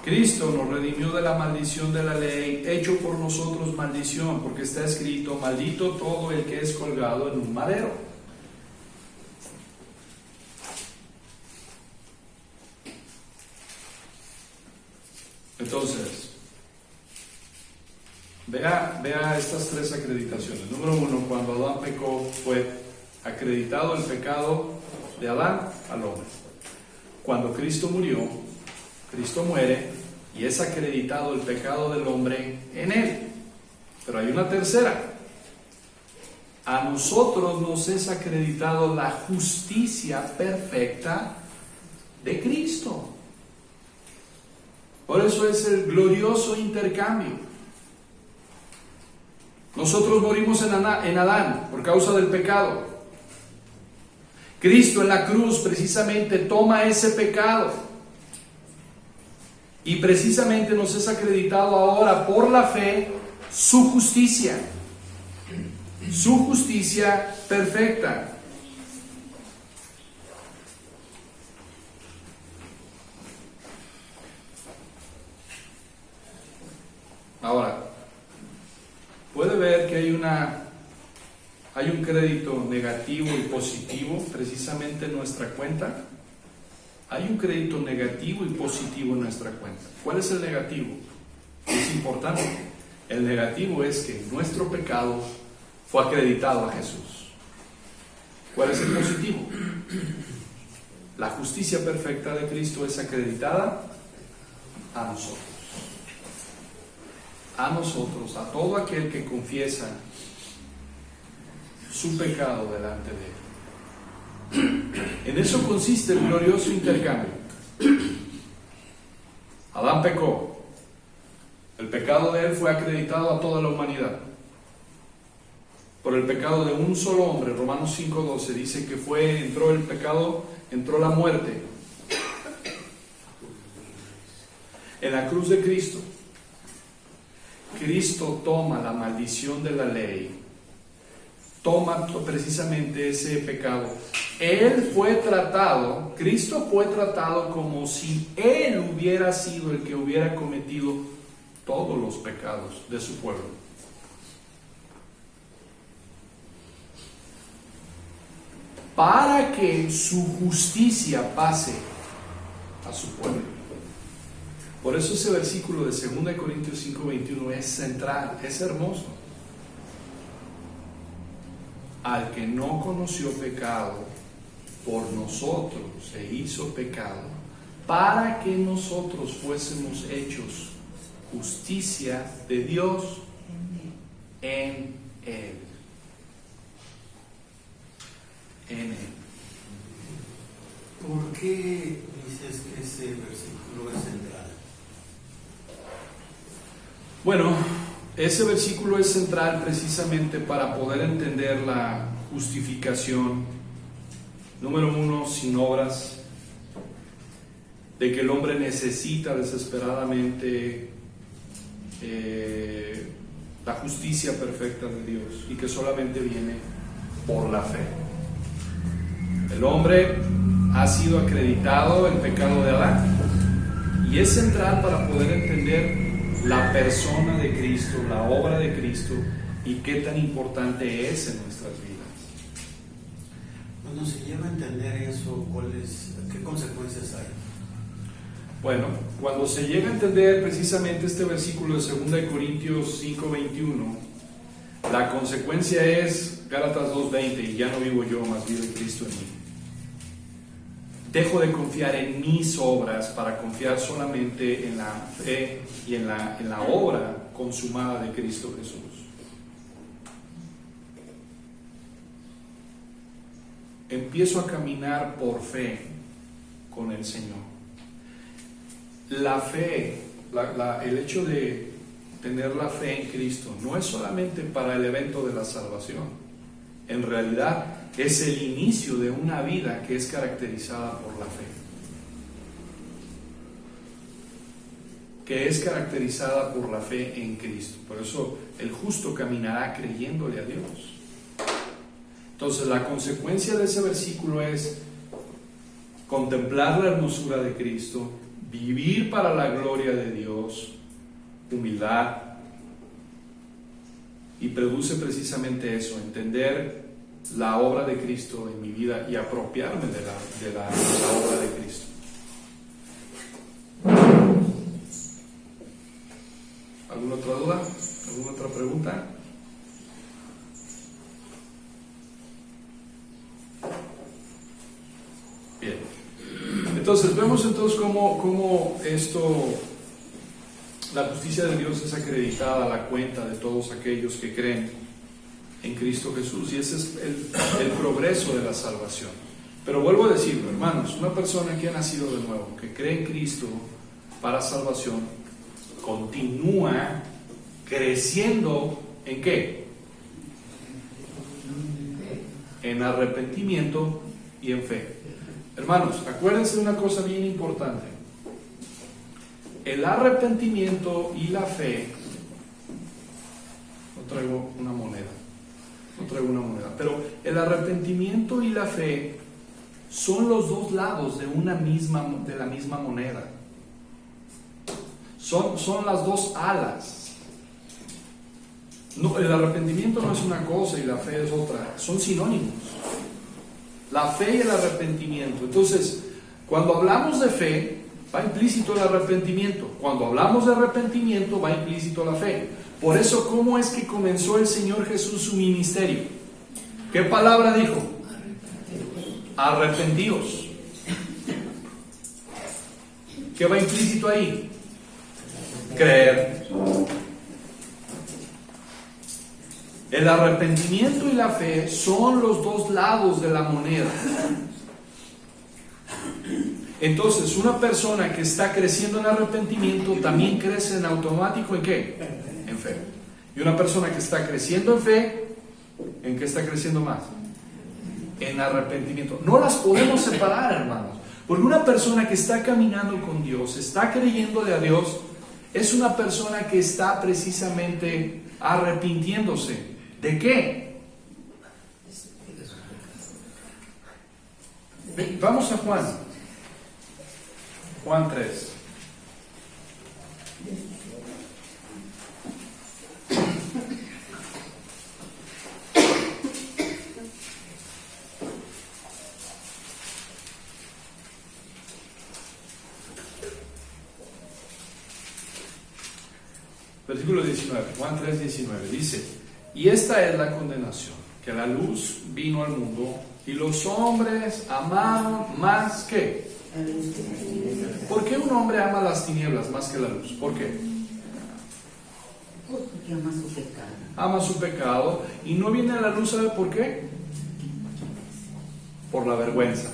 Speaker 1: Cristo nos redimió de la maldición de la ley, hecho por nosotros maldición, porque está escrito: maldito todo el que es colgado en un madero. Entonces, vea estas tres acreditaciones. Número uno, cuando Adán pecó, fue acreditado el pecado de Adán al hombre. Cuando Cristo murió, Cristo muere y es acreditado el pecado del hombre en él. Pero hay una tercera. A nosotros nos es acreditado la justicia perfecta de Cristo. Por eso es el glorioso intercambio. Nosotros morimos en Adán por causa del pecado. Cristo en la cruz precisamente toma ese pecado. Y precisamente nos es acreditado ahora por la fe su justicia perfecta. Ahora, puede ver que hay un crédito negativo y positivo precisamente en nuestra cuenta. Hay un crédito negativo y positivo en nuestra cuenta. ¿Cuál es el negativo? Es importante. El negativo es que nuestro pecado fue acreditado a Jesús. ¿Cuál es el positivo? La justicia perfecta de Cristo es acreditada a nosotros. A nosotros, a todo aquel que confiesa su pecado delante de Él. En eso consiste el glorioso intercambio. Adán pecó. El pecado de él fue acreditado a toda la humanidad. Por el pecado de un solo hombre, Romanos 5:12 dice que entró el pecado, entró la muerte. En la cruz de Cristo, Cristo toma la maldición de la ley, toma precisamente ese pecado. Cristo fue tratado como si Él hubiera sido el que hubiera cometido todos los pecados de su pueblo. Para que su justicia pase a su pueblo. Por eso ese versículo de 2 Corintios 5:21 es central, es hermoso. Al que no conoció pecado, por nosotros se hizo pecado, para que nosotros fuésemos hechos justicia de Dios en Él. En Él.
Speaker 5: ¿Por qué dices que ese versículo es central?
Speaker 1: Bueno, ese versículo es central precisamente para poder entender la justificación. Número uno, sin obras, de que el hombre necesita desesperadamente la justicia perfecta de Dios y que solamente viene por la fe. El hombre ha sido acreditado el pecado de Adán y es central para poder entender la persona de Cristo, la obra de Cristo y qué tan importante es en nuestras vidas.
Speaker 5: Cuando se lleva a entender eso, ¿qué consecuencias hay?
Speaker 1: Bueno, cuando se llega a entender precisamente este versículo de 2 Corintios 5:21, la consecuencia es Gálatas 2:20, y ya no vivo yo, más vive Cristo en mí. Dejo de confiar en mis obras para confiar solamente en la fe y en la obra consumada de Cristo Jesús. empiezo a caminar por fe con el Señor. La fe, el hecho de tener la fe en Cristo no es solamente para el evento de la salvación. En realidad es el inicio de una vida que es caracterizada por la fe. Que es caracterizada por la fe en Cristo. Por eso el justo caminará creyéndole a Dios. Entonces la consecuencia de ese versículo es contemplar la hermosura de Cristo, vivir para la gloria de Dios, humildad, y produce precisamente eso, entender la obra de Cristo en mi vida y apropiarme de la obra de Cristo. ¿Alguna otra duda? ¿Alguna otra pregunta? Bien. Entonces, vemos cómo esto, la justicia de Dios es acreditada a la cuenta de todos aquellos que creen en Cristo Jesús, y ese es el progreso de la salvación. Pero vuelvo a decirlo, hermanos, una persona que ha nacido de nuevo, que cree en Cristo para salvación, continúa creciendo ¿en qué? En arrepentimiento y en fe. Hermanos, acuérdense de una cosa bien importante. El arrepentimiento y la fe, no traigo una moneda, pero el arrepentimiento y la fe son los dos lados de la misma moneda. Son las dos alas. No, el arrepentimiento no es una cosa y la fe es otra, son sinónimos. La fe y el arrepentimiento. Entonces, cuando hablamos de fe, va implícito el arrepentimiento. Cuando hablamos de arrepentimiento, va implícito la fe. Por eso, ¿cómo es que comenzó el Señor Jesús su ministerio? ¿Qué palabra dijo? Arrepentíos. ¿Qué va implícito ahí? Creer. El arrepentimiento y la fe son los dos lados de la moneda. Entonces, una persona que está creciendo en arrepentimiento también crece en automático ¿en qué? En fe. Y una persona que está creciendo en fe, ¿en qué está creciendo más? En arrepentimiento. No las podemos separar, hermanos. Porque una persona que está caminando con Dios, está creyéndole a Dios, es una persona que está precisamente arrepintiéndose. ¿De qué? Vamos a Juan. Juan 3. Versículo 19, Juan 3, 19, dice: y esta es la condenación, que la luz vino al mundo y los hombres amaron más que. ¿Por qué un hombre ama las tinieblas más que la luz? ¿Por qué?
Speaker 6: Porque ama su pecado.
Speaker 1: Ama su pecado y no viene a la luz, ¿sabe por qué? Por la vergüenza.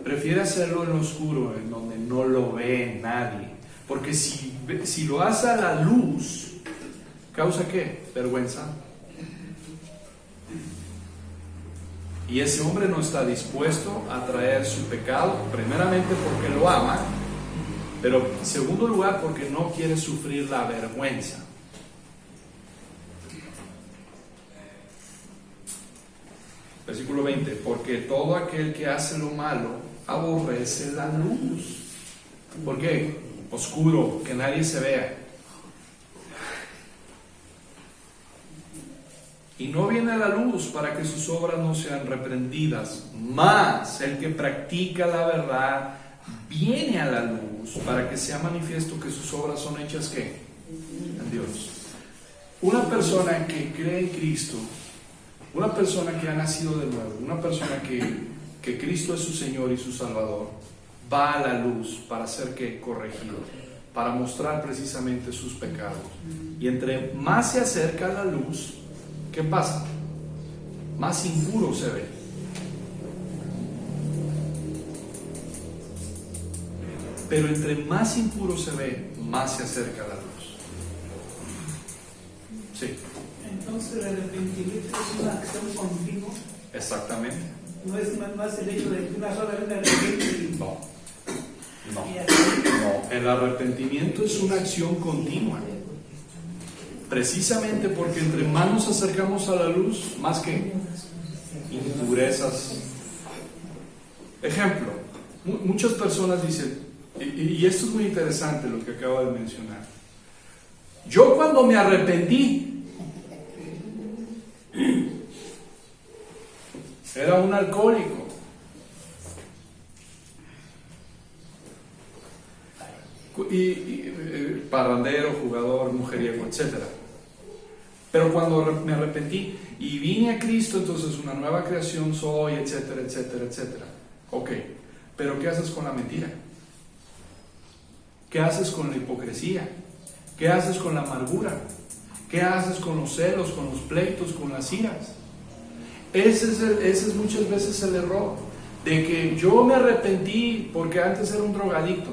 Speaker 1: Prefiere hacerlo en lo oscuro, en donde no lo ve nadie. Porque si lo hace a la luz, ¿causa qué? Vergüenza. Y ese hombre no está dispuesto a traer su pecado, primeramente porque lo ama, pero en segundo lugar porque no quiere sufrir la vergüenza. Versículo 20, porque todo aquel que hace lo malo aborrece la luz. ¿Por qué? Oscuro, que nadie se vea. Y no viene a la luz para que sus obras no sean reprendidas, mas el que practica la verdad viene a la luz para que sea manifiesto que sus obras son hechas ¿qué? En Dios. Una persona que cree en Cristo, una persona que ha nacido de nuevo, una persona que Cristo es su Señor y su Salvador, va a la luz para ser ¿qué? Corregido, para mostrar precisamente sus pecados. Y entre más se acerca a la luz, ¿qué pasa? más impuro se ve. Pero entre más impuro se ve, más se acerca a la luz. Sí,
Speaker 6: Entonces el arrepentimiento es una acción continua.
Speaker 1: exactamente.
Speaker 6: No es más el hecho de que una sola vez me arrepiento y
Speaker 1: No, no,
Speaker 6: y así.
Speaker 1: no. El arrepentimiento es una acción continua. Precisamente porque entre más nos acercamos a la luz, más que impurezas. Ejemplo, muchas personas dicen, y esto es muy interesante lo que acabo de mencionar. Yo cuando me arrepentí, era un alcohólico. Parrandero, jugador, mujeriego, etc. Pero cuando me arrepentí y vine a Cristo, entonces una nueva creación soy, etcétera, etcétera, etcétera. Ok, pero ¿qué haces con la mentira? ¿Qué haces con la hipocresía? ¿Qué haces con la amargura? ¿Qué haces con los celos, con los pleitos, con las iras? Ese es muchas veces el error, de que yo me arrepentí porque antes era un drogadicto.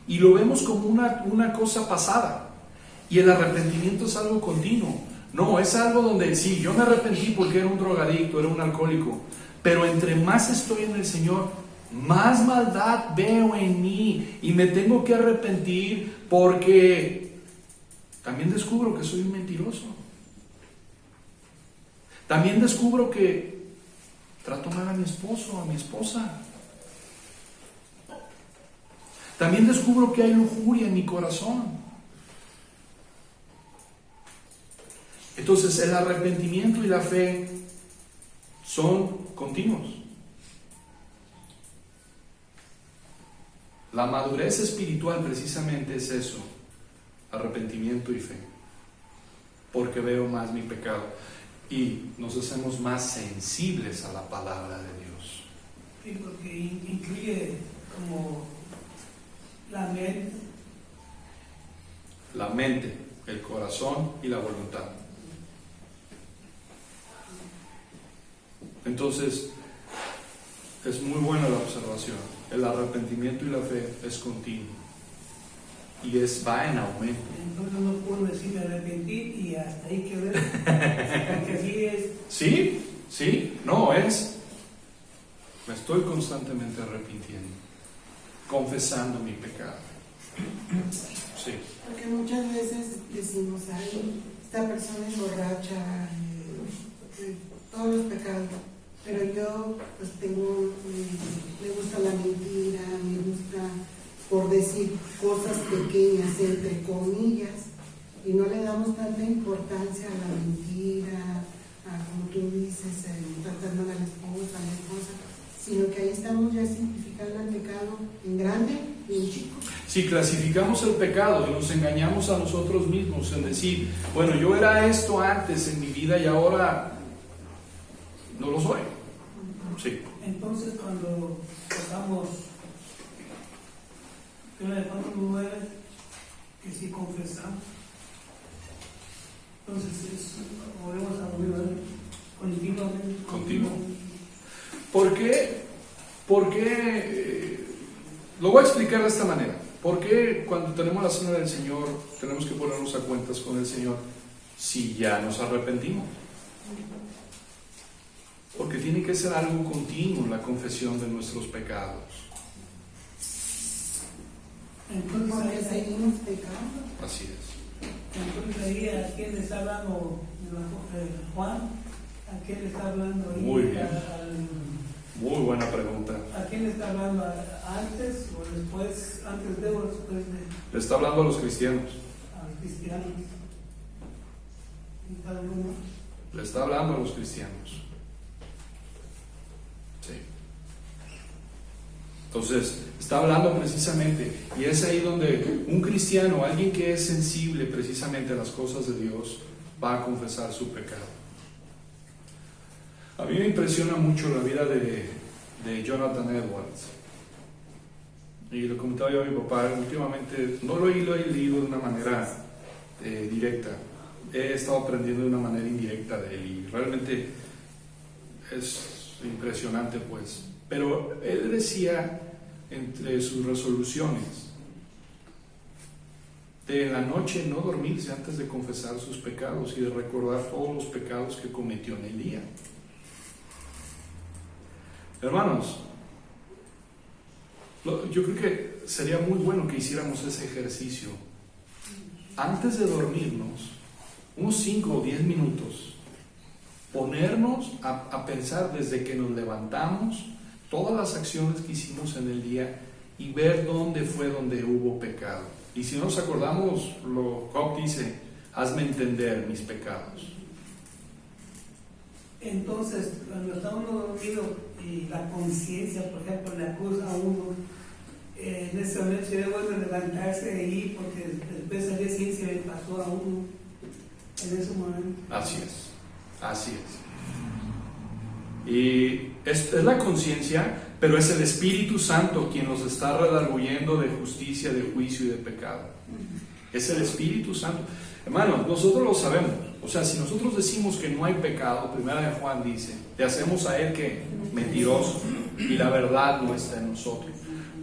Speaker 1: Y lo vemos como una cosa pasada. Y el arrepentimiento es algo continuo. No, es algo donde sí, yo me arrepentí porque era un drogadicto, era un alcohólico. Pero entre más estoy en el Señor, más maldad veo en mí. Y me tengo que arrepentir porque también descubro que soy un mentiroso. También descubro que trato mal a mi esposo, a mi esposa. También descubro que hay lujuria en mi corazón. Entonces el arrepentimiento y la fe son continuos. La madurez espiritual precisamente es eso, arrepentimiento y fe, porque veo más mi pecado y nos hacemos más sensibles a la palabra de Dios.
Speaker 6: Sí, porque incluye como la mente,
Speaker 1: el corazón y la voluntad. Entonces, es muy buena la observación. El arrepentimiento y la fe es continuo y va en aumento.
Speaker 6: Entonces no puedo decir me arrepentí y hasta ahí que ver, porque así es.
Speaker 1: Sí, me estoy constantemente arrepintiendo, confesando mi pecado. Sí.
Speaker 7: Porque muchas veces decimos, ay, esta persona es borracha, todos los pecados, pero yo pues me gusta la mentira, me gusta por decir cosas pequeñas, entre comillas, y no le damos tanta importancia a la mentira, a como tú dices, tratar mal a la esposa, sino que ahí estamos ya simplificando el pecado en grande y en chico.
Speaker 1: Si clasificamos el pecado y nos engañamos a nosotros mismos en decir, bueno, yo era esto antes en mi vida y ahora no lo soy. Sí.
Speaker 6: Entonces cuando pasamos, cuando muere, que si confesamos, entonces volvemos a volver continuamente.
Speaker 1: Continuo. ¿Por qué? Lo voy a explicar de esta manera. ¿Por qué cuando tenemos la cena del Señor tenemos que ponernos a cuentas con el Señor si ya nos arrepentimos? Porque tiene que ser algo continuo la confesión de nuestros pecados.
Speaker 7: Porque
Speaker 6: Entonces
Speaker 7: seguimos pecando.
Speaker 1: Así es.
Speaker 6: entonces ahí a quién le está hablando Juan, a quién le está hablando ahí.
Speaker 1: Muy bien. Muy buena pregunta.
Speaker 6: ¿A quién le está hablando? ¿Antes o después? ¿Antes de o después de?
Speaker 1: Le está hablando a los cristianos.
Speaker 6: A los cristianos. ¿Y cada uno?
Speaker 1: Le está hablando a los cristianos. Sí. Entonces, está hablando precisamente, y es ahí donde un cristiano, alguien que es sensible precisamente a las cosas de Dios, va a confesar su pecado. A mí me impresiona mucho la vida de Jonathan Edwards. Y lo comentaba yo a mi papá, últimamente no lo he leído de una manera directa, he estado aprendiendo de una manera indirecta de él y realmente es impresionante, pues. Pero él decía entre sus resoluciones de en la noche no dormirse antes de confesar sus pecados y de recordar todos los pecados que cometió en el día. Hermanos, yo creo que sería muy bueno que hiciéramos ese ejercicio antes de dormirnos, unos 5 o 10 minutos, ponernos a pensar desde que nos levantamos todas las acciones que hicimos en el día y ver dónde fue donde hubo pecado. Y si no nos acordamos, Job dice, hazme entender mis pecados.
Speaker 6: Entonces, cuando está uno dormido y la conciencia, por ejemplo, le acusa a uno, en ese momento sería bueno levantarse de ahí porque después al día siguiente se le pasó a uno en ese momento.
Speaker 1: Así es, así es. Y es la conciencia, pero es el Espíritu Santo quien nos está redarguyendo de justicia, de juicio y de pecado. Es el Espíritu Santo. Hermanos, nosotros lo sabemos. O sea, si nosotros decimos que no hay pecado, primera de Juan dice, te hacemos a él que mentiroso y la verdad no está en nosotros.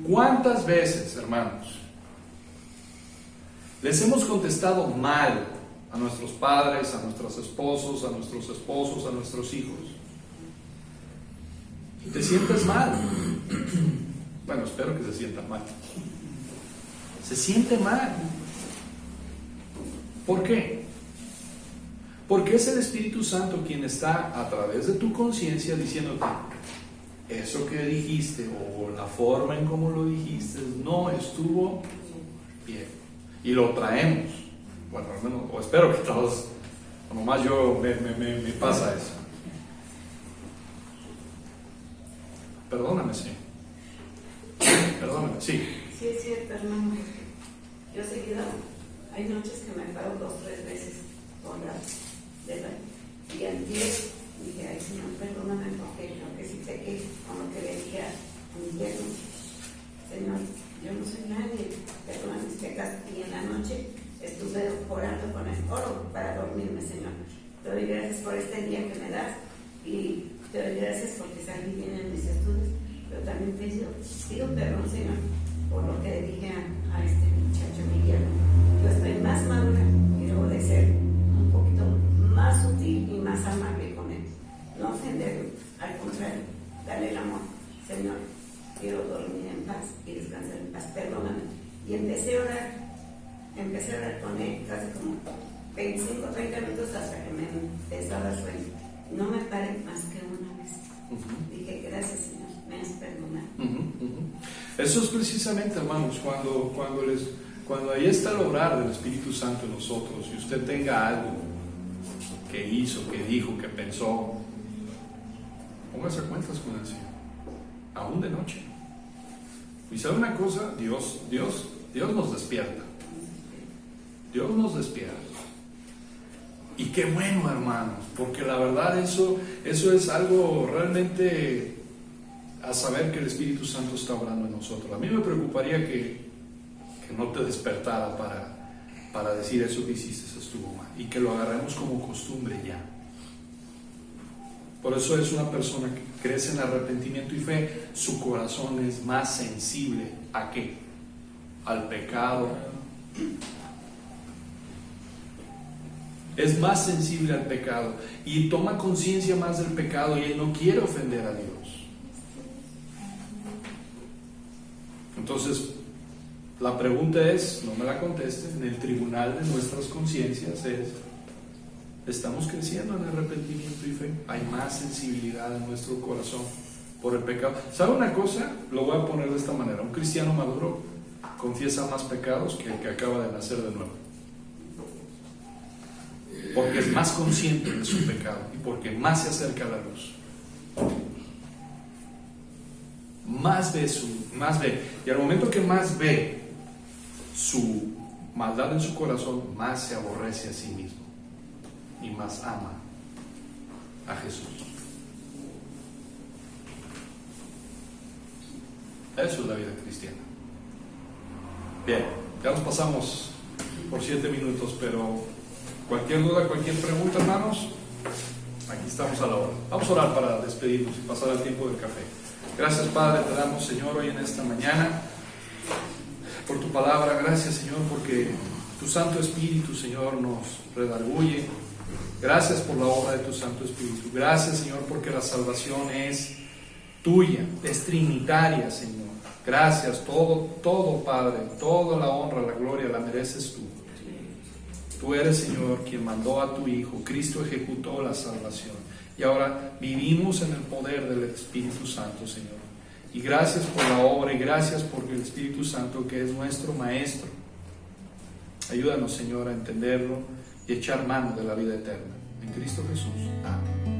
Speaker 1: ¿Cuántas veces, hermanos, les hemos contestado mal a nuestros padres, a nuestros esposos, a nuestros hijos? Y te sientes mal. Bueno, espero que se sientan mal. Se siente mal. ¿Por qué? Porque es el Espíritu Santo quien está a través de tu conciencia diciéndote, eso que dijiste o la forma en cómo lo dijiste no estuvo bien. Y lo traemos. Bueno, al menos, o espero que todos, nomás yo me pasa eso. Perdóname, sí. Perdóname, sí.
Speaker 8: Sí, es cierto, hermano. Yo seguido, hay noches que me paro 2 o 3 veces por la de la. Y antier dije, ay Señor, perdóname porque creo que sí pequé con lo que le dije a mi yerno. Señor, yo no soy nadie, perdona mis pecados. Y en la noche estuve orando con el oro para dormirme, Señor. Te doy gracias por este día que me das y te doy gracias porque salí bien en mis estudios, pero también pido perdón, Señor, por lo que le dije a este muchacho Miguel. Yo estoy más madura y debo de ser un poquito más sutil y más amable con él. No ofenderlo, al contrario, darle el amor. Señor, quiero dormir en paz y descansar en paz, perdóname. Y empecé a orar con él casi como 25 o 30 minutos hasta que me empezó a dar sueño. No me paré más que una vez. Dije, gracias, Señor, me has perdonado.
Speaker 1: Eso es precisamente, hermanos, cuando ahí está el obrar del Espíritu Santo en nosotros y usted tenga algo que hizo, que dijo, que pensó, póngase a cuentas con el Señor, aún de noche. Y sabe una cosa, Dios nos despierta. Dios nos despierta. Y qué bueno, hermanos, porque la verdad eso es algo realmente a saber que el Espíritu Santo está obrando en nosotros. A mí me preocuparía que no te despertara para decir eso que hiciste estuvo mal y que lo agarremos como costumbre ya. Por eso es una persona que crece en arrepentimiento y fe, su corazón es más sensible ¿a qué? Al pecado. Es más sensible al pecado y toma conciencia más del pecado y él no quiere ofender a Dios. Entonces, la pregunta es, no me la contesten, en el tribunal de nuestras conciencias es, ¿estamos creciendo en arrepentimiento y fe? ¿Hay más sensibilidad en nuestro corazón por el pecado? ¿Sabe una cosa? Lo voy a poner de esta manera. Un cristiano maduro confiesa más pecados que el que acaba de nacer de nuevo. Porque es más consciente de su pecado y porque más se acerca a la luz. Más ve. Y al momento que más ve su maldad en su corazón, más se aborrece a sí mismo y más ama a Jesús. Eso es la vida cristiana. Bien, ya nos pasamos por 7 minutos, pero Cualquier duda, cualquier pregunta, hermanos, aquí estamos a la hora. Vamos a orar para despedirnos y pasar al tiempo del café. Gracias, Padre, te damos, Señor, hoy en esta mañana por tu palabra. Gracias, Señor, porque tu Santo Espíritu, Señor, nos redarguye. Gracias por la obra de tu Santo Espíritu. Gracias, Señor, porque la salvación es tuya, es trinitaria, Señor. Gracias, todo, Padre, toda la honra, la gloria la mereces tú. Tú eres, Señor, quien mandó a tu Hijo. Cristo ejecutó la salvación. Y ahora vivimos en el poder del Espíritu Santo, Señor. Y gracias por la obra y gracias por el Espíritu Santo que es nuestro Maestro. Ayúdanos, Señor, a entenderlo y echar mano de la vida eterna. En Cristo Jesús. Amén.